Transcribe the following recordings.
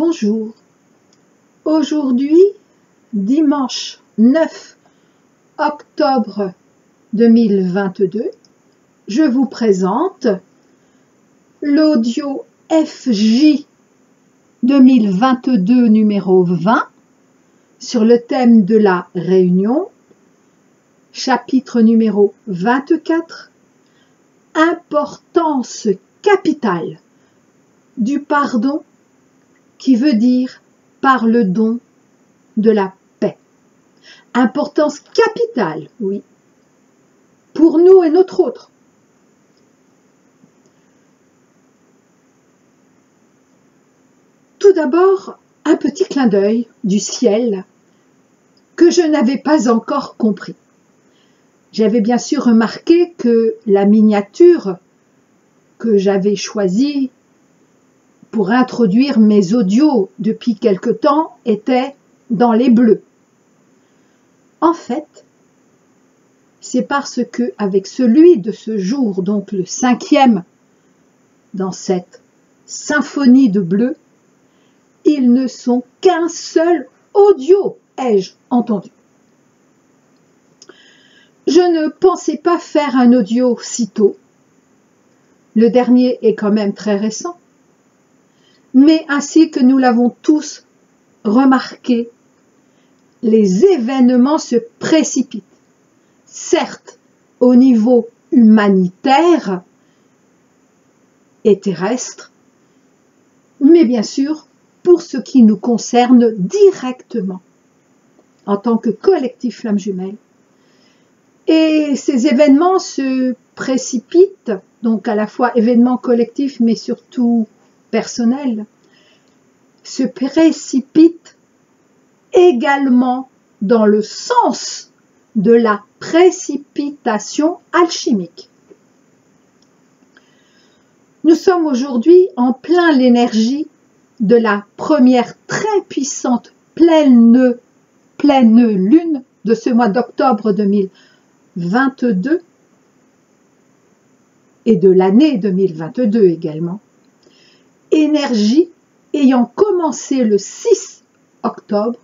Bonjour. Aujourd'hui, dimanche 9 octobre 2022, je vous présente l'audio FJ 2022 numéro 20 sur le thème de la réunion, chapitre numéro 24, importance capitale du pardon qui veut dire par le don de la paix. Importance capitale, oui, pour nous et notre autre. Tout d'abord, un petit clin d'œil du ciel que je n'avais pas encore compris. J'avais bien sûr remarqué que la miniature que j'avais choisie pour introduire mes audios depuis quelque temps était dans les bleus. En fait, c'est parce que avec celui de ce jour, donc le 5e dans cette symphonie de bleu, ils ne sont qu'un seul audio, ai-je entendu. Je ne pensais pas faire un audio si tôt. Le dernier est quand même très récent. Mais ainsi que nous l'avons tous remarqué, les événements se précipitent, certes au niveau humanitaire et terrestre, mais bien sûr pour ce qui nous concerne directement en tant que collectif Flammes Jumelles. Et ces événements se précipitent, donc à la fois événements collectifs mais surtout personnel, se précipite également dans le sens de la précipitation alchimique. Nous sommes aujourd'hui en plein l'énergie de la première très puissante pleine lune de ce mois d'octobre 2022 et de l'année 2022 également. Énergie ayant commencé le 6 octobre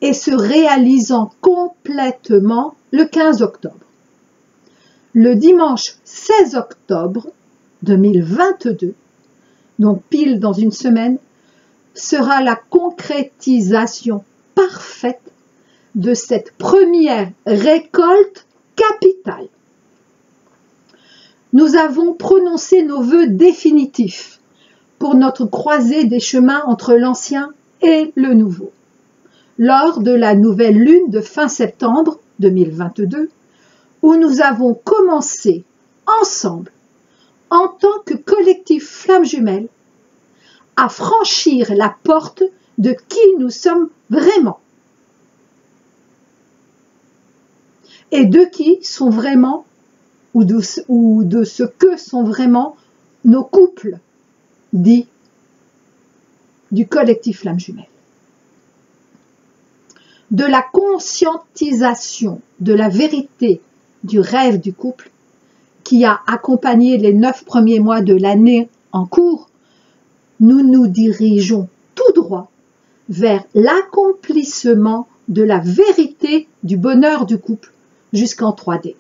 et se réalisant complètement le 15 octobre. Le dimanche 16 octobre 2022, donc pile dans une semaine, sera la concrétisation parfaite de cette première récolte capitale. Nous avons prononcé nos vœux définitifs pour notre croisée des chemins entre l'ancien et le nouveau. Lors de la nouvelle lune de fin septembre 2022, où nous avons commencé ensemble, en tant que collectif Flammes Jumelles, à franchir la porte de qui nous sommes vraiment et de qui sont vraiment ou de ce que sont vraiment nos couples dit du collectif Flammes Jumelles. De la conscientisation de la vérité du rêve du couple qui a accompagné les 9 premiers mois de l'année en cours, nous nous dirigeons tout droit vers l'accomplissement de la vérité du bonheur du couple jusqu'en 3D.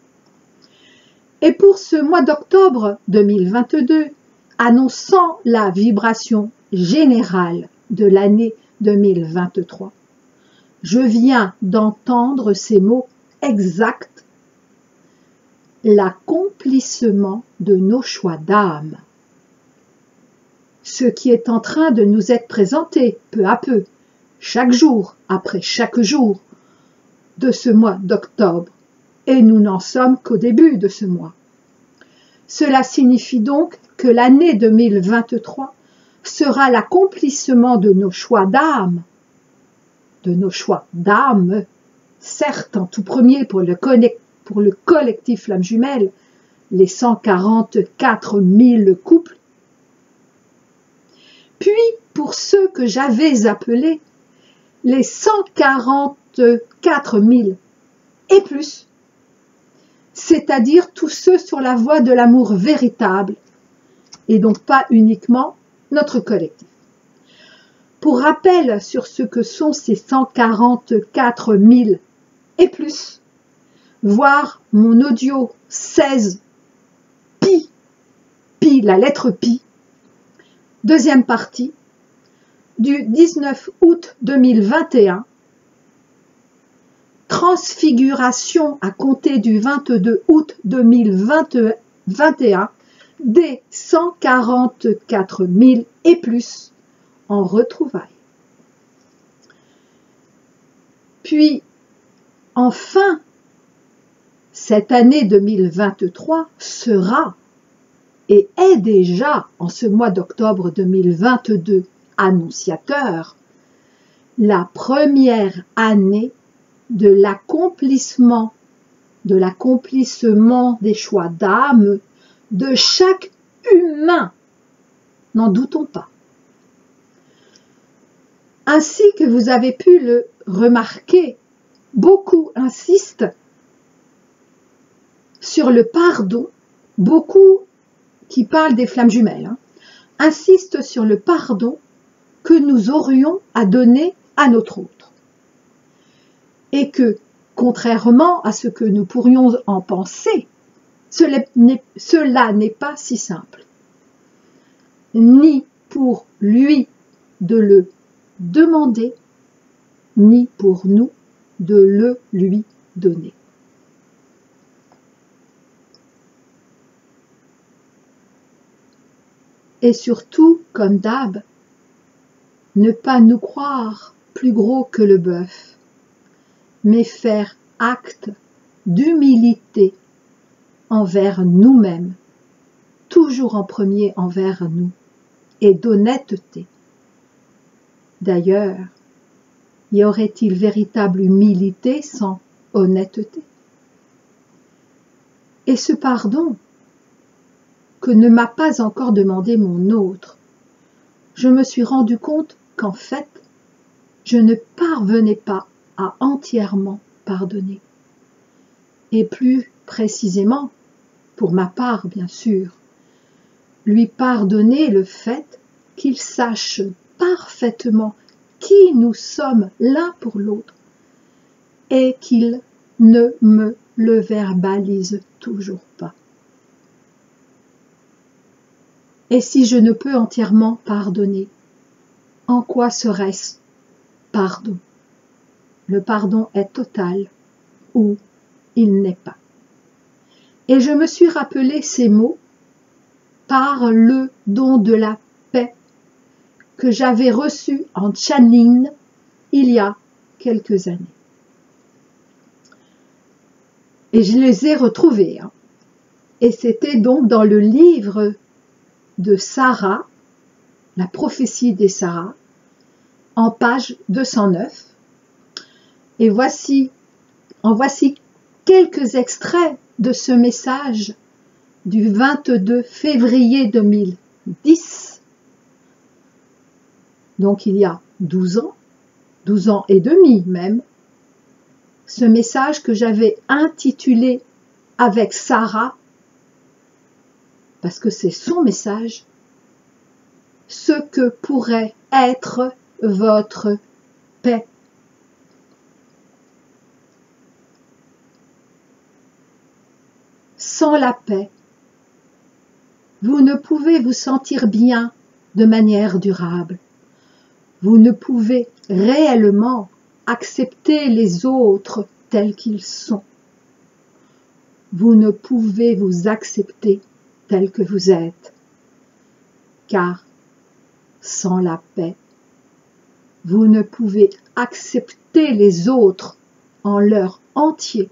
Et pour ce mois d'octobre 2022, annonçant la vibration générale de l'année 2023, je viens d'entendre ces mots exacts, l'accomplissement de nos choix d'âme. Ce qui est en train de nous être présenté peu à peu, chaque jour après chaque jour de ce mois d'octobre, et nous n'en sommes qu'au début de ce mois. Cela signifie donc que l'année 2023 sera l'accomplissement de nos choix d'âme, certes en tout premier pour le collectif Flammes Jumelles, les 144 000 couples, puis pour ceux que j'avais appelés les 144 000 et plus, c'est-à-dire tous ceux sur la voie de l'amour véritable, et donc pas uniquement notre collectif. Pour rappel sur ce que sont ces 144 000 et plus, voir mon audio 16 pi, la lettre pi, deuxième partie, du 19 août 2021, transfiguration à compter du 22 août 2021 des 144 000 et plus en retrouvailles. Puis, enfin, cette année 2023 sera et est déjà, en ce mois d'octobre 2022, annonciateur, la première année de l'accomplissement des choix d'âme de chaque humain. N'en doutons pas. Ainsi que vous avez pu le remarquer, beaucoup insistent sur le pardon, beaucoup qui parlent des flammes jumelles, insistent sur le pardon que nous aurions à donner à notre autre. Et que, contrairement à ce que nous pourrions en penser, cela n'est pas si simple. Ni pour lui de le demander, ni pour nous de le lui donner. Et surtout, comme d'hab, ne pas nous croire plus gros que le bœuf, mais faire acte d'humilité envers nous-mêmes, toujours en premier envers nous, et d'honnêteté. D'ailleurs, y aurait-il véritable humilité sans honnêteté? Et ce pardon que ne m'a pas encore demandé mon autre, je me suis rendu compte qu'en fait, je ne parvenais pas à entièrement pardonner. Et plus précisément, pour ma part bien sûr, lui pardonner le fait qu'il sache parfaitement qui nous sommes l'un pour l'autre et qu'il ne me le verbalise toujours pas. Et si je ne peux entièrement pardonner, en quoi serait-ce pardon? Le pardon est total ou il n'est pas. Et je me suis rappelé ces mots par le don de la paix que j'avais reçu en channeling il y a quelques années. Et je les ai retrouvés. Et c'était donc dans le livre de Sarah, la prophétie des Sarah, en page 209. Et en voici quelques extraits de ce message du 22 février 2010, donc il y a 12 ans et demi même, ce message que j'avais intitulé avec Sarah, parce que c'est son message, ce que pourrait être votre paix. Sans la paix, vous ne pouvez vous sentir bien de manière durable. Vous ne pouvez réellement accepter les autres tels qu'ils sont. Vous ne pouvez vous accepter tel que vous êtes. Car sans la paix, vous ne pouvez accepter les autres en leur entier,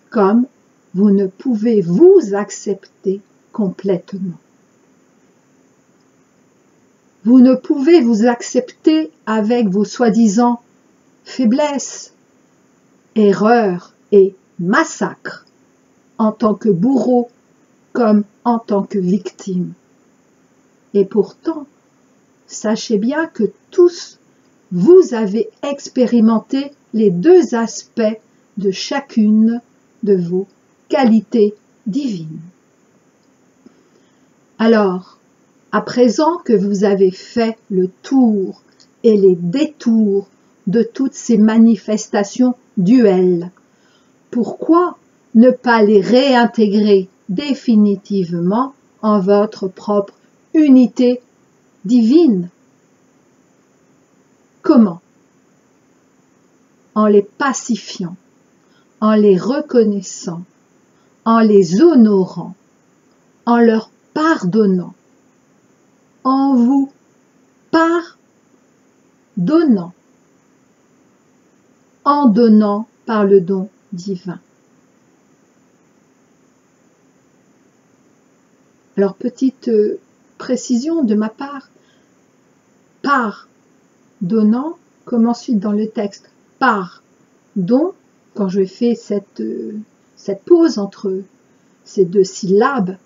comme vous ne pouvez vous accepter complètement. Vous ne pouvez vous accepter avec vos soi-disant faiblesses, erreurs et massacres en tant que bourreau comme en tant que victime. Et pourtant, sachez bien que tous, vous avez expérimenté les deux aspects de chacune de vos qualités divines. Alors, À présent que vous avez fait le tour et les détours de toutes ces manifestations duelles, pourquoi ne pas les réintégrer définitivement en votre propre unité divine? Comment? En les pacifiant, en les reconnaissant, en les honorant, en leur pardonnant, en vous pardonnant, en donnant par le don divin. Alors, petite précision de ma part, pardonnant, comme ensuite dans le texte, pardon, quand je fais cette pause entre ces deux syllabes,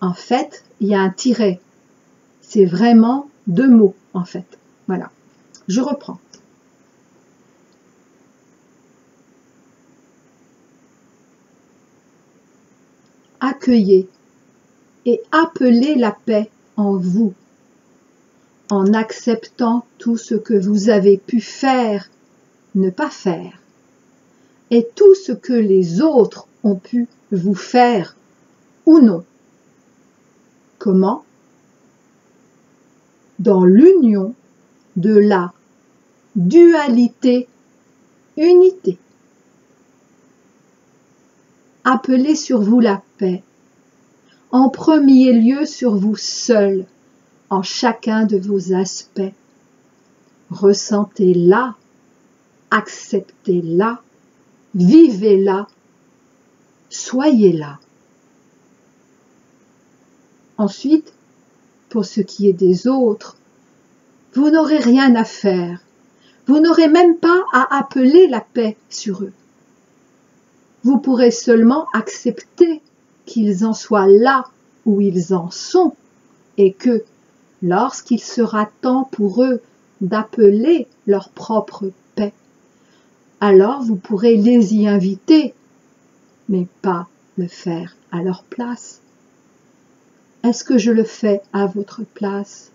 en fait, il y a un tiret. C'est vraiment deux mots, en fait. Voilà. Je reprends. Accueillez et appelez la paix en vous, en acceptant tout ce que vous avez pu faire, ne pas faire, et tout ce que les autres ont pu vous faire ou non. Comment? Dans l'union de la dualité-unité. Appelez sur vous la paix, en premier lieu sur vous seul, en chacun de vos aspects. Ressentez-la, acceptez-la, vivez-la, soyez-la. Ensuite, pour ce qui est des autres, vous n'aurez rien à faire. Vous n'aurez même pas à appeler la paix sur eux. Vous pourrez seulement accepter qu'ils en soient là où ils en sont et que, lorsqu'il sera temps pour eux d'appeler leur propre paix, alors vous pourrez les y inviter, mais pas le faire à leur place. Est-ce que je le fais à votre place?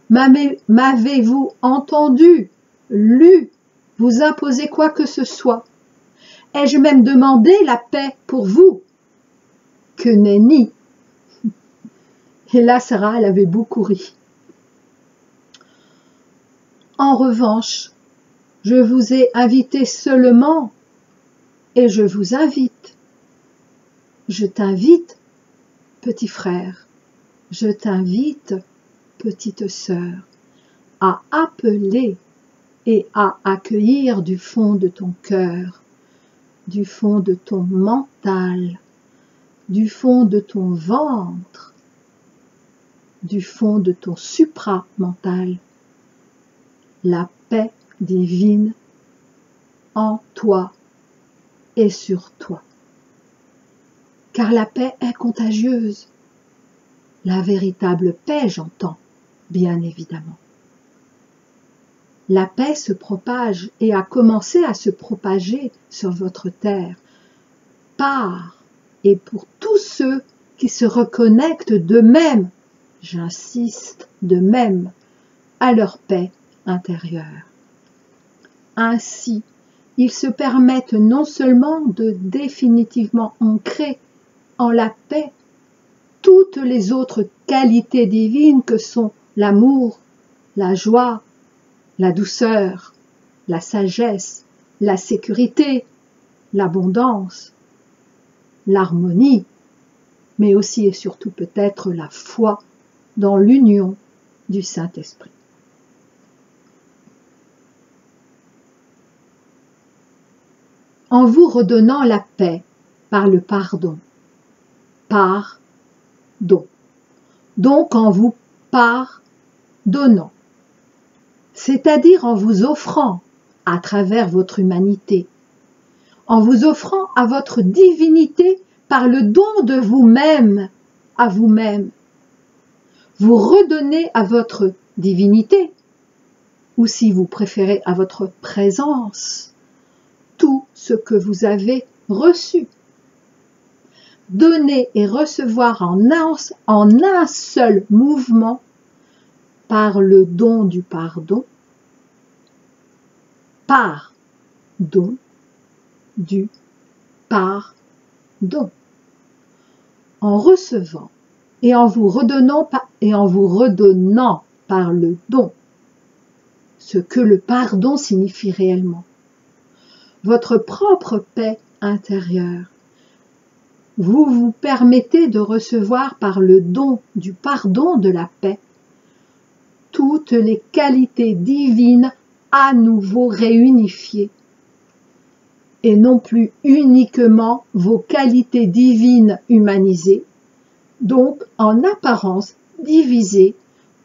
M'avez-vous entendu, lu, vous imposer quoi que ce soit? Ai-je même demandé la paix pour vous? Que nenni! Et là, Sarah, elle avait beaucoup ri. En revanche, je vous ai invité seulement, et je vous invite. Je t'invite, petit frère, je t'invite, petite sœur, à appeler et à accueillir du fond de ton cœur, du fond de ton mental, du fond de ton ventre, du fond de ton supramental, la paix divine en toi et sur toi. Car la paix est contagieuse. La véritable paix, j'entends, bien évidemment. La paix se propage et a commencé à se propager sur votre terre par et pour tous ceux qui se reconnectent d'eux-mêmes, j'insiste, d'eux-mêmes, à leur paix intérieure. Ainsi, ils se permettent non seulement de définitivement ancrer en la paix toutes les autres qualités divines que sont l'amour, la joie, la douceur, la sagesse, la sécurité, l'abondance, l'harmonie, mais aussi et surtout peut-être la foi dans l'union du Saint-Esprit. En vous redonnant la paix par le pardon, donc en vous pardonnant, c'est-à-dire en vous offrant à travers votre humanité, en vous offrant à votre divinité par le don de vous-même à vous-même. Vous redonnez à votre divinité, ou si vous préférez à votre présence, tout ce que vous avez reçu. donner et recevoir en un seul mouvement par le don du pardon, pardon du pardon, en recevant et en vous redonnant par le don ce que le pardon signifie réellement. Votre propre paix intérieure. Vous vous permettez de recevoir par le don du pardon de la paix toutes les qualités divines à nouveau réunifiées et non plus uniquement vos qualités divines humanisées, donc en apparence divisées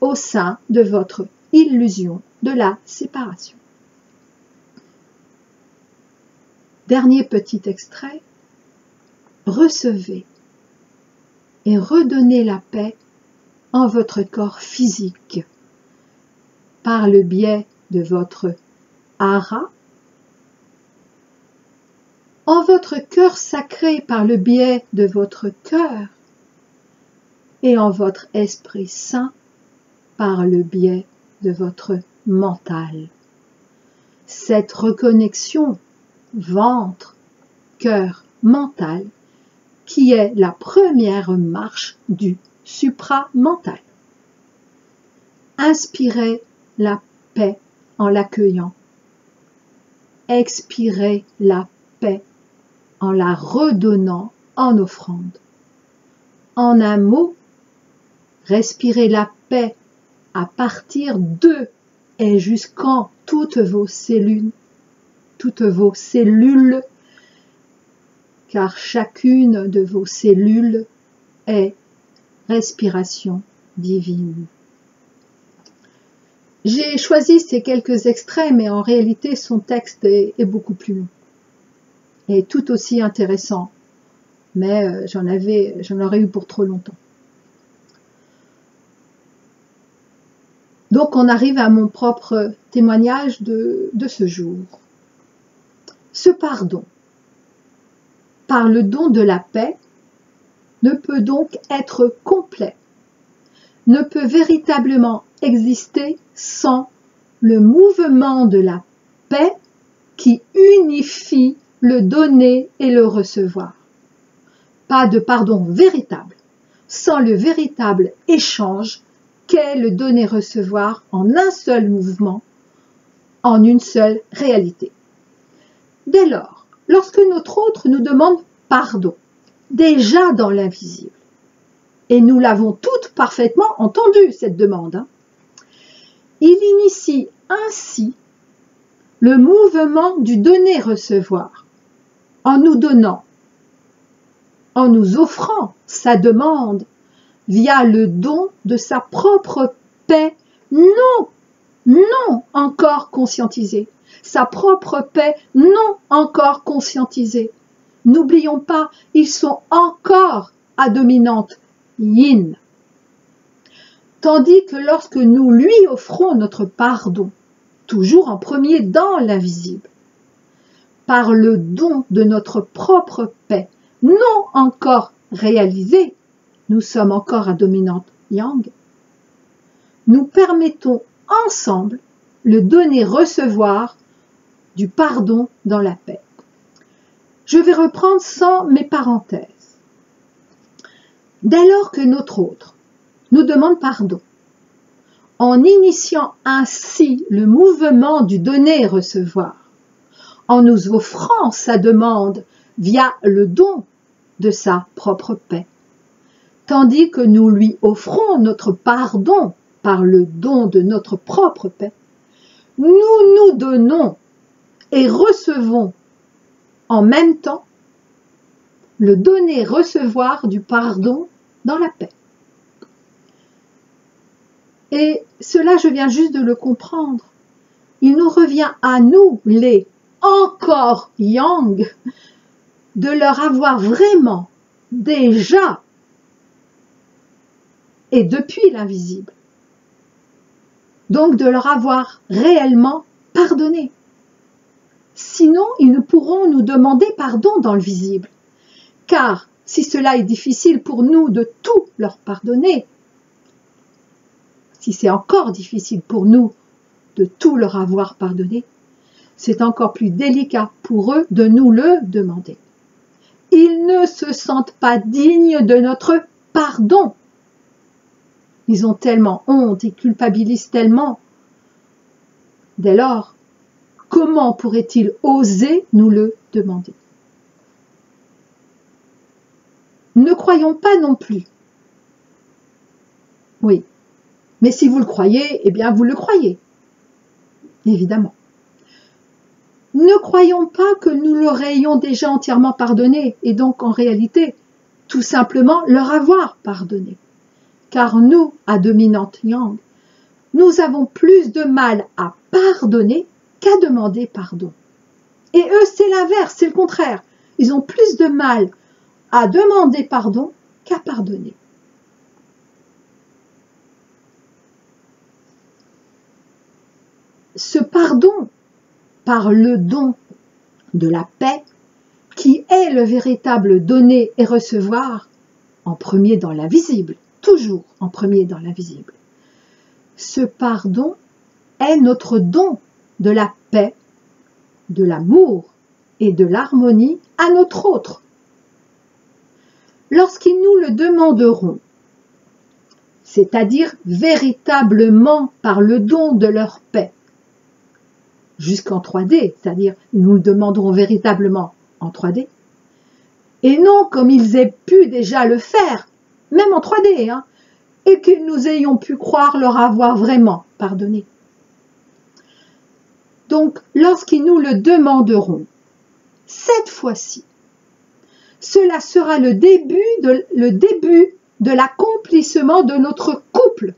au sein de votre illusion de la séparation. Dernier petit extrait. Recevez et redonnez la paix en votre corps physique par le biais de votre hara, en votre cœur sacré par le biais de votre cœur et en votre esprit saint par le biais de votre mental. Cette reconnexion ventre, cœur, mental qui est la première marche du supramental. Inspirez la paix en l'accueillant. Expirez la paix en la redonnant en offrande. En un mot, respirez la paix à partir de et jusqu'en toutes vos cellules, car chacune de vos cellules est respiration divine. J'ai choisi ces quelques extraits, mais en réalité son texte est beaucoup plus long et tout aussi intéressant, mais j'en aurais eu pour trop longtemps. Donc on arrive à mon propre témoignage de ce jour. Ce pardon, par le don de la paix, ne peut donc être complet, ne peut véritablement exister sans le mouvement de la paix qui unifie le donner et le recevoir. Pas de pardon véritable, sans le véritable échange qu'est le donner-recevoir en un seul mouvement, en une seule réalité. Dès lors, lorsque notre autre nous demande pardon, déjà dans l'invisible, et nous l'avons toutes parfaitement entendu cette demande, il initie ainsi le mouvement du donner-recevoir, en nous donnant, en nous offrant sa demande via le don de sa propre paix non encore conscientisée, sa propre paix non encore conscientisée. N'oublions pas, ils sont encore à dominante yin. Tandis que lorsque nous lui offrons notre pardon, toujours en premier dans l'invisible, par le don de notre propre paix, non encore réalisée, nous sommes encore à dominante yang, nous permettons ensemble le donner-recevoir du pardon dans la paix. Je vais reprendre sans mes parenthèses. Dès lors que notre autre nous demande pardon, en initiant ainsi le mouvement du donner-recevoir, en nous offrant sa demande via le don de sa propre paix, tandis que nous lui offrons notre pardon par le don de notre propre paix, nous nous donnons et recevons en même temps le donner-recevoir du pardon dans la paix. Et cela, je viens juste de le comprendre. Il nous revient à nous, les encore yang, de leur avoir vraiment déjà et depuis l'invisible. Donc de leur avoir réellement pardonné. Sinon, ils ne pourront nous demander pardon dans le visible. Car si cela est difficile pour nous de tout leur pardonner, si c'est encore difficile pour nous de tout leur avoir pardonné, c'est encore plus délicat pour eux de nous le demander. Ils ne se sentent pas dignes de notre pardon. Ils ont tellement honte, ils culpabilisent tellement. Dès lors, comment pourraient-ils oser nous le demander? Ne croyons pas non plus. Oui, mais si vous le croyez, eh bien vous le croyez, évidemment. Ne croyons pas que nous leur ayons déjà entièrement pardonné, et donc en réalité, tout simplement leur avoir pardonné. Car nous, à dominante yang, nous avons plus de mal à pardonner qu'à demander pardon. Et eux, c'est l'inverse, c'est le contraire. Ils ont plus de mal à demander pardon qu'à pardonner. Ce pardon, par le don de la paix, qui est le véritable donner et recevoir, en premier dans l'invisible, toujours en premier dans l'invisible. Ce pardon est notre don de la paix, de l'amour et de l'harmonie à notre autre. Lorsqu'ils nous le demanderont, c'est-à-dire véritablement par le don de leur paix, jusqu'en 3D, c'est-à-dire nous le demanderons véritablement en 3D, et non comme ils aient pu déjà le faire, même en 3D, hein, et que nous ayons pu croire leur avoir vraiment pardonné. Donc, lorsqu'ils nous le demanderont, cette fois-ci, cela sera le début de l'accomplissement de notre couple,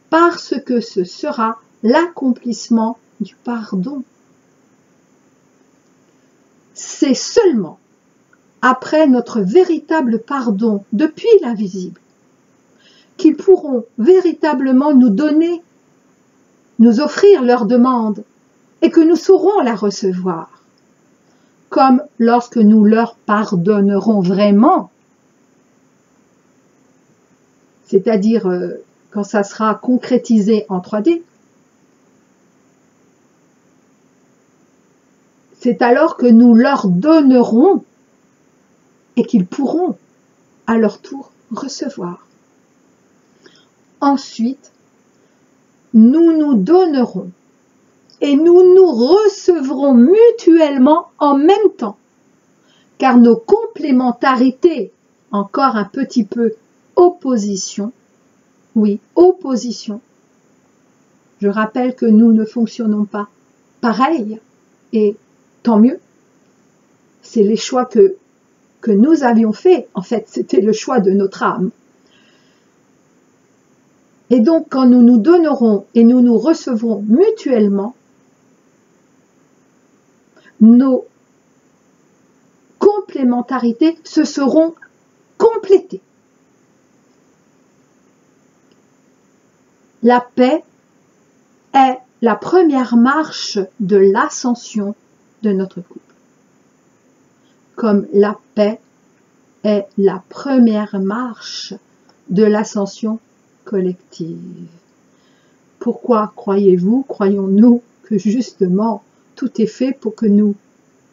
parce que ce sera l'accomplissement du pardon. C'est seulement après notre véritable pardon depuis l'invisible qu'ils pourront véritablement nous donner, nous offrir leur demande et que nous saurons la recevoir. Comme lorsque nous leur pardonnerons vraiment, c'est-à-dire quand ça sera concrétisé en 3D, c'est alors que nous leur donnerons et qu'ils pourront à leur tour recevoir. Ensuite, nous nous donnerons et nous nous recevrons mutuellement en même temps, car nos complémentarités, encore un petit peu opposition, oui, opposition, je rappelle que nous ne fonctionnons pas pareil, et tant mieux, c'est les choix que nous avions faits, en fait, c'était le choix de notre âme. Et donc, quand nous nous donnerons et nous nous recevrons mutuellement, nos complémentarités se seront complétées. La paix est la première marche de l'ascension de notre couple. Comme la paix est la première marche de l'ascension collective. Pourquoi croyez-vous, croyons-nous que justement tout est fait pour que nous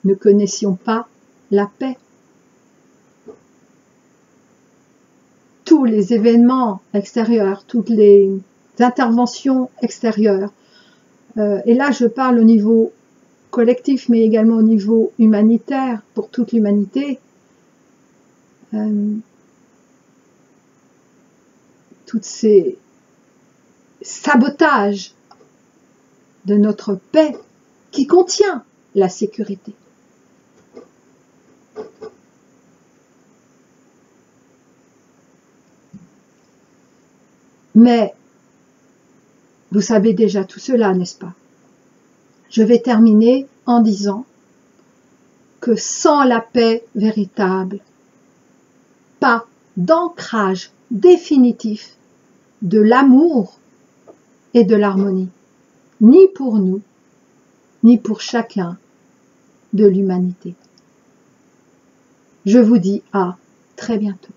ne connaissions pas la paix? Tous les événements extérieurs, toutes les interventions extérieures, et là je parle au niveau collectif mais également au niveau humanitaire pour toute l'humanité, toutes ces sabotages de notre paix qui contient la sécurité. Mais vous savez déjà tout cela, n'est-ce pas? Je vais terminer en disant que sans la paix véritable, pas d'ancrage définitif de l'amour et de l'harmonie, ni pour nous, ni pour chacun de l'humanité. Je vous dis à très bientôt.